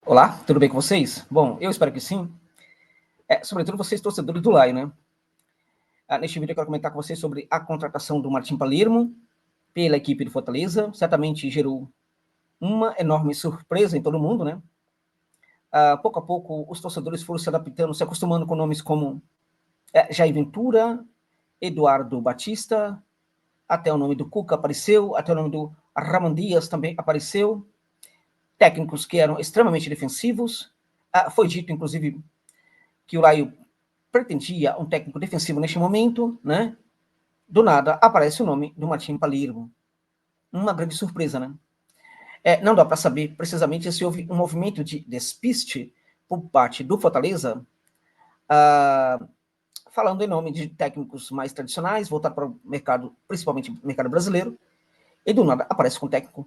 Olá, tudo bem com vocês? Bom, eu espero que sim. Sobretudo vocês, torcedores do Lai, né? Neste vídeo eu quero comentar com vocês sobre a contratação do Martim Palermo pela equipe do Fortaleza. Certamente gerou uma enorme surpresa em todo mundo, né? Pouco a pouco, os torcedores foram se adaptando, se acostumando com nomes como Jair Ventura, Eduardo Batista, até o nome do Cuca apareceu, até o nome do Ramon Dias também apareceu. Técnicos que eram extremamente defensivos. Foi dito, inclusive, que o Laio pretendia um técnico defensivo neste momento, né? Do nada aparece o nome do Martim Palermo. Uma grande surpresa, né? Não dá para saber precisamente se houve um movimento de despiste por parte do Fortaleza, falando em nome de técnicos mais tradicionais, voltado para o mercado, principalmente o mercado brasileiro, e do nada aparece com um técnico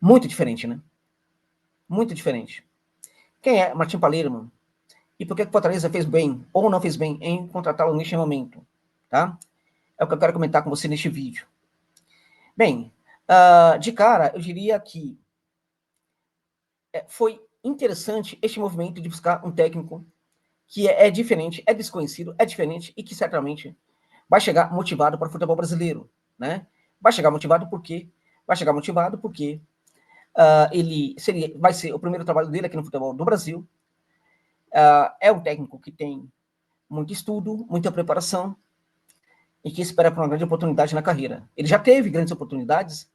muito diferente, né? Muito diferente. Quem é Martim Palermo? E por que o Fortaleza fez bem ou não fez bem em contratá-lo neste momento, tá? É o que eu quero comentar com você neste vídeo. Bem, de cara, eu diria que foi interessante este movimento de buscar um técnico que é diferente, é desconhecido, é diferente e que certamente vai chegar motivado para o futebol brasileiro, né? Vai chegar motivado porque ele vai ser o primeiro trabalho dele aqui no futebol do Brasil. É um técnico que tem muito estudo, muita preparação e que espera por uma grande oportunidade na carreira. Ele já teve grandes oportunidades,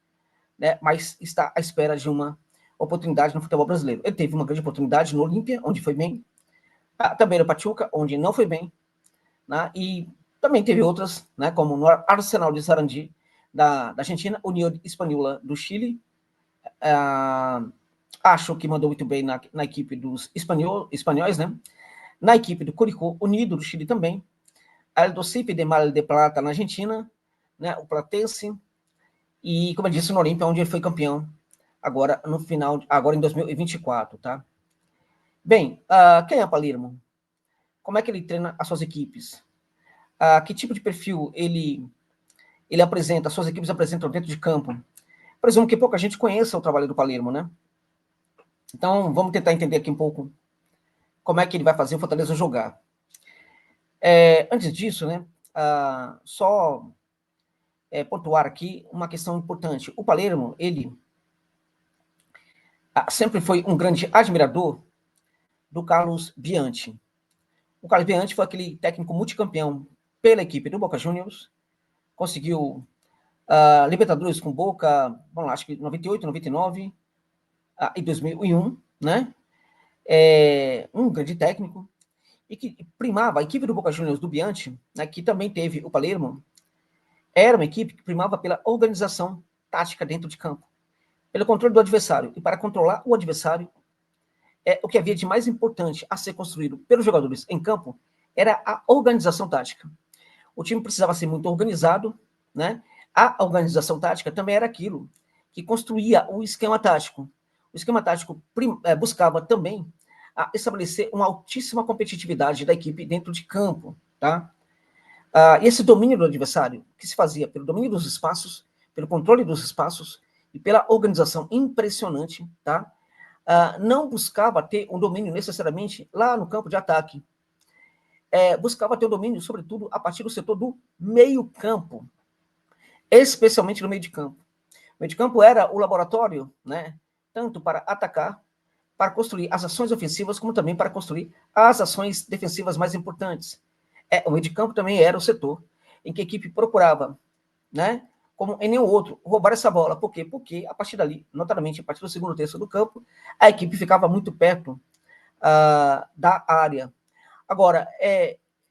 né, mas está à espera de uma oportunidade no futebol brasileiro. Ele teve uma grande oportunidade no Olímpia, onde foi bem, também no Pachuca, onde não foi bem, né, e também teve outras, né, como no Arsenal de Sarandi, da Argentina, União Espanhola do Chile, acho que mandou muito bem na equipe dos espanhóis, né, na equipe do Curicó Unido do Chile também, El Docipe de Mar de Plata na Argentina, né, o Platense, e, como eu disse, no Olímpia, onde ele foi campeão agora no final, agora em 2024, tá? Bem, quem é Palermo? Como é que ele treina as suas equipes? Que tipo de perfil ele apresenta, as suas equipes apresentam dentro de campo? Presumo que pouca gente conheça o trabalho do Palermo, né? Então, vamos tentar entender aqui um pouco como é que ele vai fazer o Fortaleza jogar. Antes disso, né, só pontuar aqui uma questão importante. O Palermo, ele sempre foi um grande admirador do Carlos Bianchi. O Carlos Bianchi foi aquele técnico multicampeão pela equipe do Boca Juniors, conseguiu Libertadores com Boca, vamos lá, acho que 98, 99 e 2001, né? Um grande técnico, e que primava, a equipe do Boca Juniors do Bianchi, né, que também teve o Palermo, era uma equipe que primava pela organização tática dentro de campo, pelo controle do adversário. E para controlar o adversário, o que havia de mais importante a ser construído pelos jogadores em campo era a organização tática. O time precisava ser muito organizado, né? A organização tática também era aquilo que construía o esquema tático. O esquema tático buscava também estabelecer uma altíssima competitividade da equipe dentro de campo, tá? Esse domínio do adversário, que se fazia pelo domínio dos espaços, pelo controle dos espaços e pela organização impressionante, tá? Não buscava ter um domínio necessariamente lá no campo de ataque. Buscava ter o domínio, sobretudo, a partir do setor do meio-campo, especialmente no meio de campo. O meio de campo era o laboratório, né, tanto para atacar, para construir as ações ofensivas, como também para construir as ações defensivas mais importantes. O meio de campo também era o setor em que a equipe procurava, né, como em nenhum outro, roubar essa bola. Por quê? Porque a partir dali, notadamente, a partir do segundo terço do campo, a equipe ficava muito perto da área. Agora,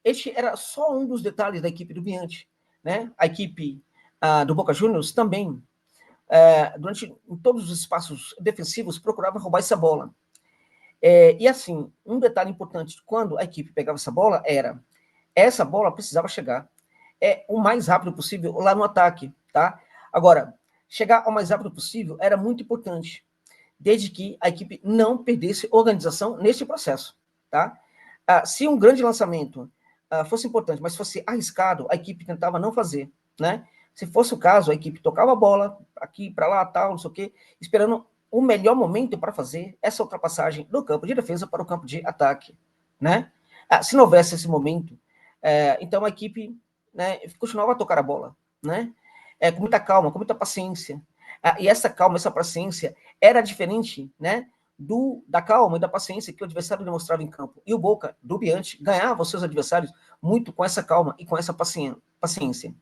este era só um dos detalhes da equipe do Bianchi, né? A equipe do Boca Juniors também, durante em todos os espaços defensivos, procurava roubar essa bola. E assim, um detalhe importante, quando a equipe pegava essa bola, essa bola precisava chegar o mais rápido possível lá no ataque, tá? Agora, chegar o mais rápido possível era muito importante, desde que a equipe não perdesse organização neste processo, tá? Se um grande lançamento fosse importante, mas fosse arriscado, a equipe tentava não fazer, né? Se fosse o caso, a equipe tocava a bola aqui para lá, tal, não sei o quê, esperando o melhor momento para fazer essa ultrapassagem do campo de defesa para o campo de ataque, né? Se não houvesse esse momento, então a equipe, né, continuava a tocar a bola, né? Com muita calma, com muita paciência. E essa calma, essa paciência era diferente, né, da calma e da paciência que o adversário demonstrava em campo. E o Boca, do Bianchi, ganhava os seus adversários muito com essa calma e com essa paciência.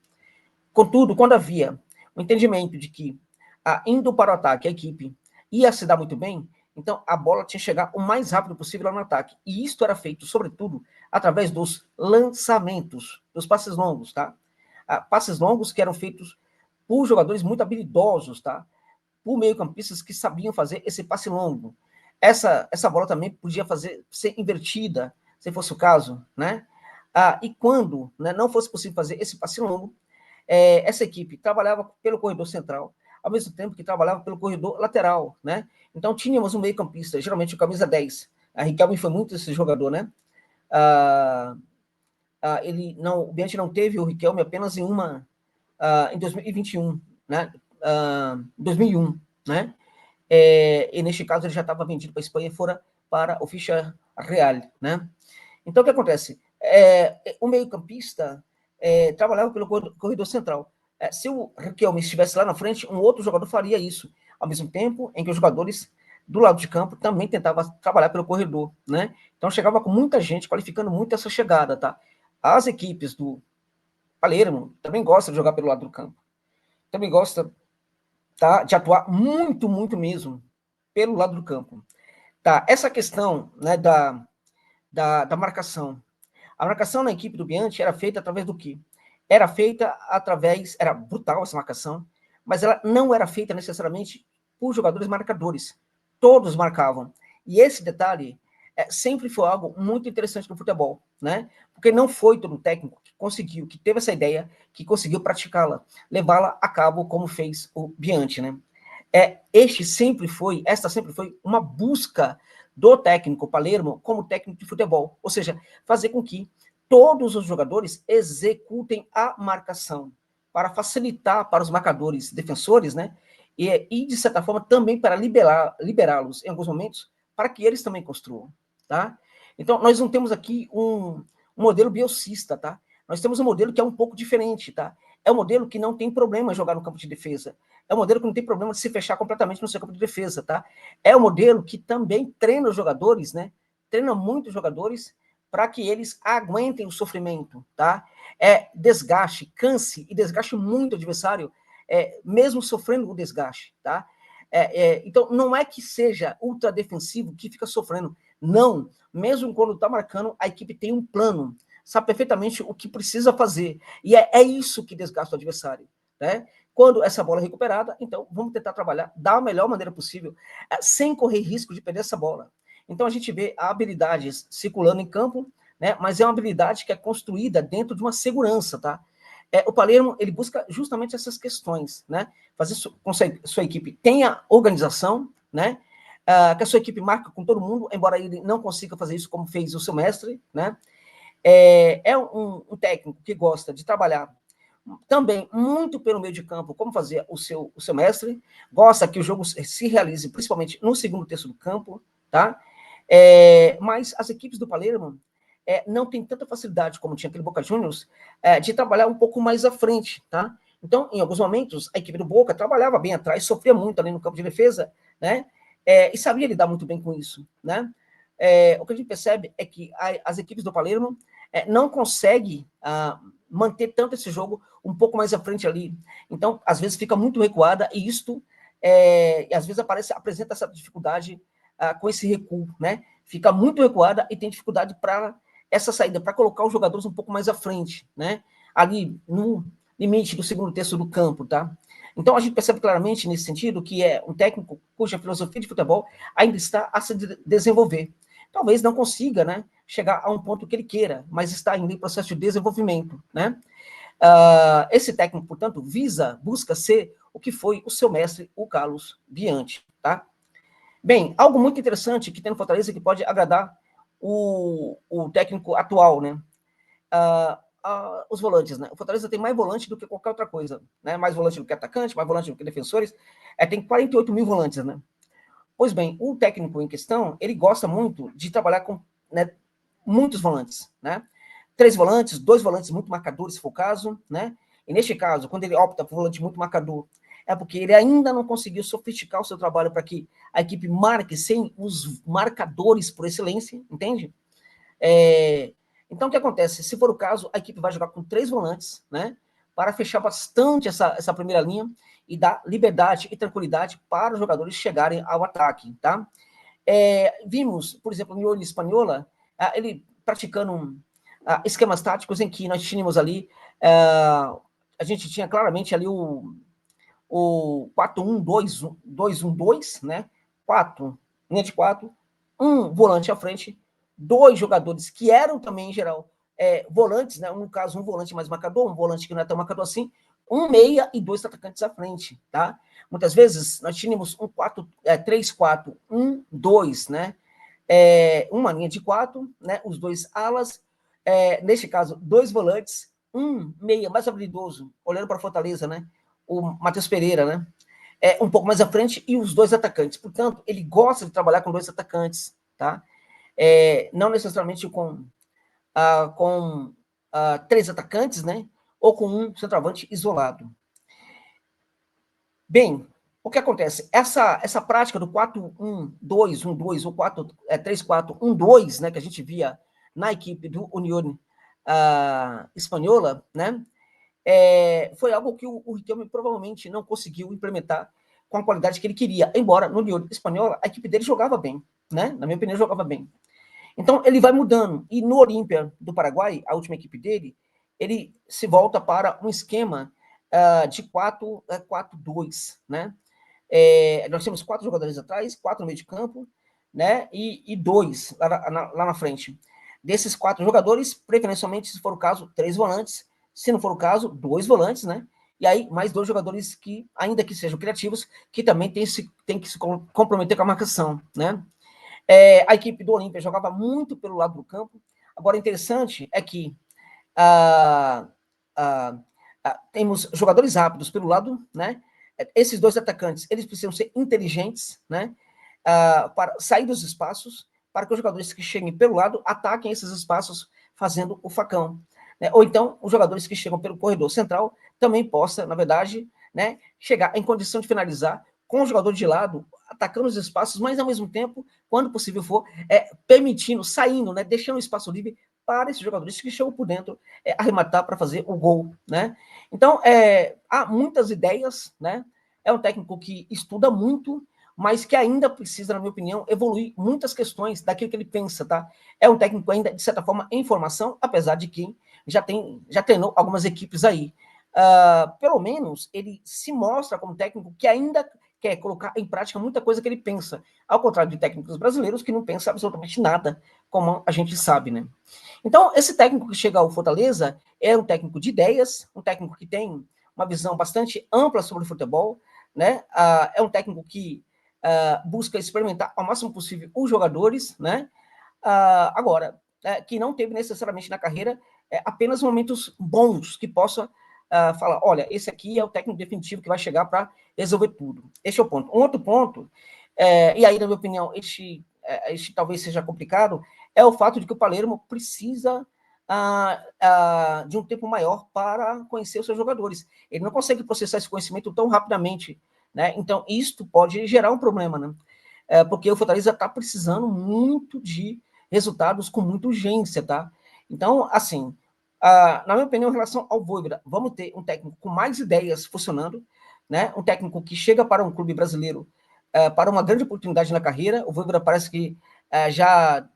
Contudo, quando havia o entendimento de que, indo para o ataque, a equipe ia se dar muito bem, então a bola tinha que chegar o mais rápido possível lá no ataque. E isso era feito, sobretudo, através dos lançamentos, dos passes longos, tá? Passes longos que eram feitos por jogadores muito habilidosos, tá? Por meio-campistas que sabiam fazer esse passe longo. Essa bola também podia ser invertida, se fosse o caso, né? E quando, né, não fosse possível fazer esse passe longo, essa equipe trabalhava pelo corredor central, ao mesmo tempo que trabalhava pelo corredor lateral, né? Então tínhamos um meio-campista, geralmente o camisa 10. A Riquelme foi muito esse jogador, né? O Bianchi não teve o Riquelme apenas em 2021, né? Em 2001, né? E neste caso ele já estava vendido para a Espanha e fora para o Ficha Real, né? Então o que acontece? O meio-campista trabalhava pelo corredor central. Se o Riquelme estivesse lá na frente, um outro jogador faria isso, ao mesmo tempo em que os jogadores do lado de campo também tentavam trabalhar pelo corredor, né? Então chegava com muita gente, qualificando muito essa chegada, tá? As equipes do Palermo também gostam de jogar pelo lado do campo. Também gosta, tá, de atuar muito, muito mesmo pelo lado do campo. Tá, essa questão, né, da marcação. A marcação na equipe do Bianchi era feita através do quê? Era brutal essa marcação, mas ela não era feita necessariamente por jogadores marcadores. Todos marcavam. E esse detalhe sempre foi algo muito interessante no futebol, né? Porque não foi todo técnico que teve essa ideia, que conseguiu praticá-la, levá-la a cabo como fez o Bianchi, né? Esta sempre foi uma busca do técnico Palermo como técnico de futebol, ou seja, fazer com que todos os jogadores executem a marcação, para facilitar para os marcadores defensores, né? E de certa forma, também para liberá-los em alguns momentos, para que eles também construam, tá? Então, nós não temos aqui um modelo biocista, tá? Nós temos um modelo que é um pouco diferente, tá? É um modelo que não tem problema jogar no campo de defesa. É um modelo que não tem problema de se fechar completamente no seu campo de defesa, tá? É um modelo que também treina os jogadores, né? Treina muitos jogadores para que eles aguentem o sofrimento, tá? Desgaste, canse e desgaste muito o adversário, mesmo sofrendo o desgaste, tá? Então, não é que seja ultra defensivo que fica sofrendo. Não. Mesmo quando está marcando, a equipe tem um plano, sabe perfeitamente o que precisa fazer. E é isso que desgasta o adversário, né? Quando essa bola é recuperada, então vamos tentar trabalhar da melhor maneira possível, sem correr risco de perder essa bola. Então a gente vê habilidades circulando em campo, né? Mas é uma habilidade que é construída dentro de uma segurança, tá? O Palermo, ele busca justamente essas questões, né? Fazer com que a sua equipe tenha organização, né? Que a sua equipe marque com todo mundo, embora ele não consiga fazer isso como fez o seu mestre, né? Um técnico que gosta de trabalhar também muito pelo meio de campo, como fazia o seu mestre, gosta que o jogo se realize principalmente no segundo terço do campo, tá? Mas as equipes do Palermo não têm tanta facilidade como tinha aquele Boca Juniors de trabalhar um pouco mais à frente, tá? Então, em alguns momentos, a equipe do Boca trabalhava bem atrás, sofria muito ali no campo de defesa, né? E sabia lidar muito bem com isso, né? O que a gente percebe é que as equipes do Palermo não conseguem manter tanto esse jogo um pouco mais à frente ali. Então, às vezes fica muito recuada e isto, às vezes apresenta essa dificuldade com esse recuo, né? Fica muito recuada e tem dificuldade para essa saída, para colocar os jogadores um pouco mais à frente, né? Ali no limite do segundo terço do campo, tá? Então, a gente percebe claramente nesse sentido que é um técnico cuja filosofia de futebol ainda está a se desenvolver. Talvez não consiga, né, chegar a um ponto que ele queira, mas está ainda em processo de desenvolvimento, né? Esse técnico, portanto, busca ser o que foi o seu mestre, o Carlos Bianchi, tá? Bem, algo muito interessante que tem no Fortaleza que pode agradar o técnico atual, né? Os volantes, né? O Fortaleza tem mais volante do que qualquer outra coisa, né? Mais volante do que atacante, mais volante do que defensores. Tem 48 mil volantes, né? Pois bem, o técnico em questão, ele gosta muito de trabalhar com, né, muitos volantes, né? 3 volantes, 2 volantes muito marcadores, se for o caso, né? E neste caso, quando ele opta por volante muito marcador, é porque ele ainda não conseguiu sofisticar o seu trabalho para que a equipe marque sem os marcadores por excelência, entende? Então, o que acontece? Se for o caso, a equipe vai jogar com 3 volantes, né? Para fechar bastante essa primeira linha e dar liberdade e tranquilidade para os jogadores chegarem ao ataque, tá? Vimos, por exemplo, no União Espanhola, ele praticando esquemas táticos em que nós tínhamos ali, a gente tinha claramente ali o 4-1-2-1-2, né? 4, linha de 4, um volante à frente, 2 jogadores que eram também, em geral, volantes, né? No caso, um volante mais marcador, um volante que não é tão marcador assim, um meia e 2 atacantes à frente, tá? Muitas vezes nós tínhamos um 3-4-1-2, né? Uma linha de 4, né? Os 2 alas, neste caso, 2 volantes, um meia mais habilidoso, olhando para Fortaleza, né? O Matheus Pereira, né? Um pouco mais à frente, e os 2 atacantes. Portanto, ele gosta de trabalhar com 2 atacantes, tá? Não necessariamente com 3 atacantes, né? Ou com um centroavante isolado. Bem, o que acontece? Essa prática do 4-1-2-1-2 ou 3-4-1-2, né, que a gente via na equipe do União Espanhola, né, foi algo que o Riquelme provavelmente não conseguiu implementar com a qualidade que ele queria, embora no União Espanhola a equipe dele jogava bem, né, na minha opinião jogava bem. Então ele vai mudando, e no Olímpia do Paraguai, a última equipe dele, ele se volta para um esquema de 4-4-2, né? Nós temos 4 jogadores atrás, 4 no meio de campo, né? E 2 lá na frente. Desses 4 jogadores, preferencialmente, se for o caso, 3 volantes. Se não for o caso, 2 volantes, né? E aí, mais 2 jogadores que, ainda que sejam criativos, que também tem que se comprometer com a marcação, né? A equipe do Olímpia jogava muito pelo lado do campo. Agora, interessante é que temos jogadores rápidos pelo lado, né? Esses 2 atacantes, eles precisam ser inteligentes, né? Para sair dos espaços, para que os jogadores que cheguem pelo lado ataquem esses espaços fazendo o facão, né? Ou então, os jogadores que chegam pelo corredor central também possam, na verdade, né, chegar em condição de finalizar com o jogador de lado, atacando os espaços, mas ao mesmo tempo, quando possível for, permitindo, saindo, né, deixando o espaço livre para esses jogadores que chegam por dentro arrematar para fazer o gol, né? Então, há muitas ideias, né? É um técnico que estuda muito, mas que ainda precisa, na minha opinião, evoluir muitas questões daquilo que ele pensa, tá? É um técnico ainda, de certa forma, em formação, apesar de que já treinou algumas equipes aí. Pelo menos, ele se mostra como técnico que ainda quer colocar em prática muita coisa que ele pensa, ao contrário de técnicos brasileiros que não pensam absolutamente nada, como a gente sabe, né? Então, esse técnico que chega ao Fortaleza é um técnico de ideias, um técnico que tem uma visão bastante ampla sobre o futebol, né? É um técnico que busca experimentar ao máximo possível os jogadores, né? Agora, que não teve necessariamente na carreira apenas momentos bons que possa falar, olha, esse aqui é o técnico definitivo que vai chegar para resolver tudo. Este é o ponto. Um outro ponto, e aí, na minha opinião, este talvez seja complicado, é o fato de que o Palermo precisa de um tempo maior para conhecer os seus jogadores. Ele não consegue processar esse conhecimento tão rapidamente, né? Então, isto pode gerar um problema, né? Porque o Fortaleza está precisando muito de resultados com muita urgência, tá? Então, assim, na minha opinião, em relação ao Vojvoda, vamos ter um técnico com mais ideias funcionando, né? Um técnico que chega para um clube brasileiro para uma grande oportunidade na carreira. O Vojvoda parece que já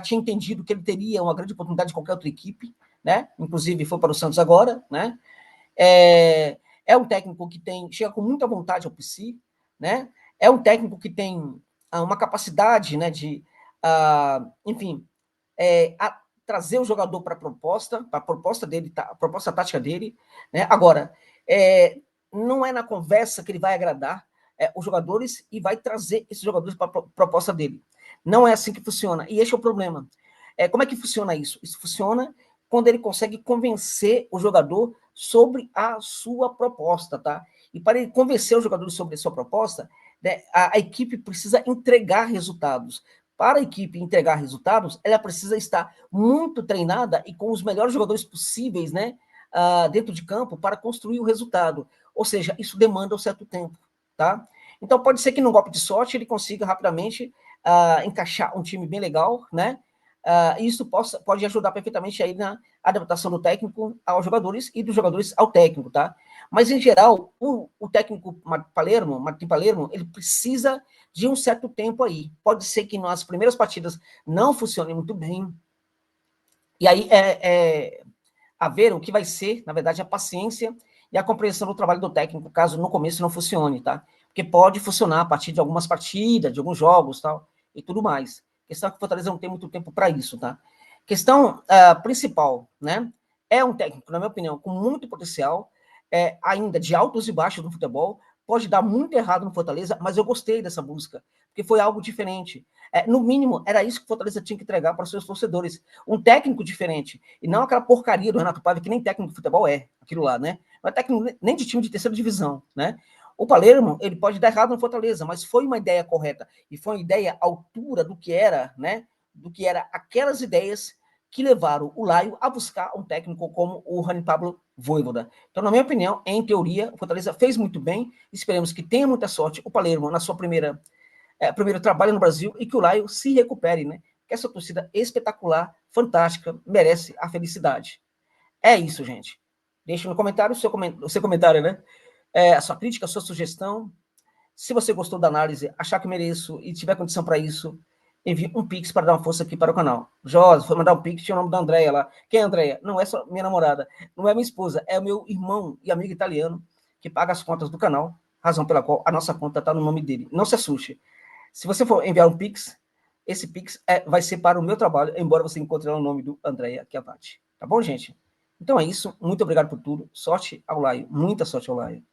tinha entendido que ele teria uma grande oportunidade de qualquer outra equipe, né? Inclusive foi para o Santos agora, né? É um técnico que chega com muita vontade ao PC, né? É um técnico que tem uma capacidade, né, de, enfim, trazer o jogador para a proposta dele, a proposta tática dele, né? Agora, não é na conversa que ele vai agradar os jogadores e vai trazer esses jogadores para a proposta dele. Não é assim que funciona. E esse é o problema. Como é que funciona isso? Isso funciona quando ele consegue convencer o jogador sobre a sua proposta, tá? E para ele convencer os jogadores sobre a sua proposta, né, a equipe precisa entregar resultados. Para a equipe entregar resultados, ela precisa estar muito treinada e com os melhores jogadores possíveis, né, dentro de campo para construir o resultado. Ou seja, isso demanda um certo tempo, tá? Então pode ser que num golpe de sorte ele consiga rapidamente encaixar um time bem legal, né? Isso pode ajudar perfeitamente aí na adaptação do técnico aos jogadores e dos jogadores ao técnico, tá? Mas, em geral, o técnico Martin Palermo, ele precisa de um certo tempo aí. Pode ser que nas primeiras partidas não funcione muito bem. E aí a ver o que vai ser, na verdade, a paciência e a compreensão do trabalho do técnico, caso no começo não funcione, tá? Porque pode funcionar a partir de algumas partidas, de alguns jogos, tal, e tudo mais. A questão é que o Fortaleza não tem muito tempo para isso, tá? Questão principal, né? É um técnico, na minha opinião, com muito potencial, ainda de altos e baixos no futebol, pode dar muito errado no Fortaleza, mas eu gostei dessa busca, porque foi algo diferente. No mínimo, era isso que o Fortaleza tinha que entregar para os seus torcedores. Um técnico diferente, e não aquela porcaria do Renato Paiva, que nem técnico de futebol aquilo lá, né? Não é técnico nem de time de terceira divisão, né? O Palermo, ele pode dar errado no Fortaleza, mas foi uma ideia correta, e foi uma ideia à altura do que era, né? Do que era aquelas ideias que levaram o Laio a buscar um técnico como o Rani Pablo Vojvoda. Então, na minha opinião, em teoria, o Fortaleza fez muito bem, esperemos que tenha muita sorte o Palermo na sua primeiro trabalho no Brasil e que o Laio se recupere, né? Que essa torcida espetacular, fantástica, merece a felicidade. É isso, gente. Deixe no comentário o seu comentário, né? A sua crítica, a sua sugestão. Se você gostou da análise, achar que mereço e tiver condição para isso, envie um pix para dar uma força aqui para o canal. Josi, foi mandar um pix, tinha o nome da Andréia lá. Quem é a Andréia? Não é só minha namorada, não é minha esposa, é o meu irmão e amigo italiano que paga as contas do canal, razão pela qual a nossa conta está no nome dele. Não se assuste. Se você for enviar um pix, esse pix vai ser para o meu trabalho, embora você encontre lá o nome do Andréia Chiavati. Tá bom, gente? Então é isso. Muito obrigado por tudo. Sorte ao Laio. Muita sorte ao Laio.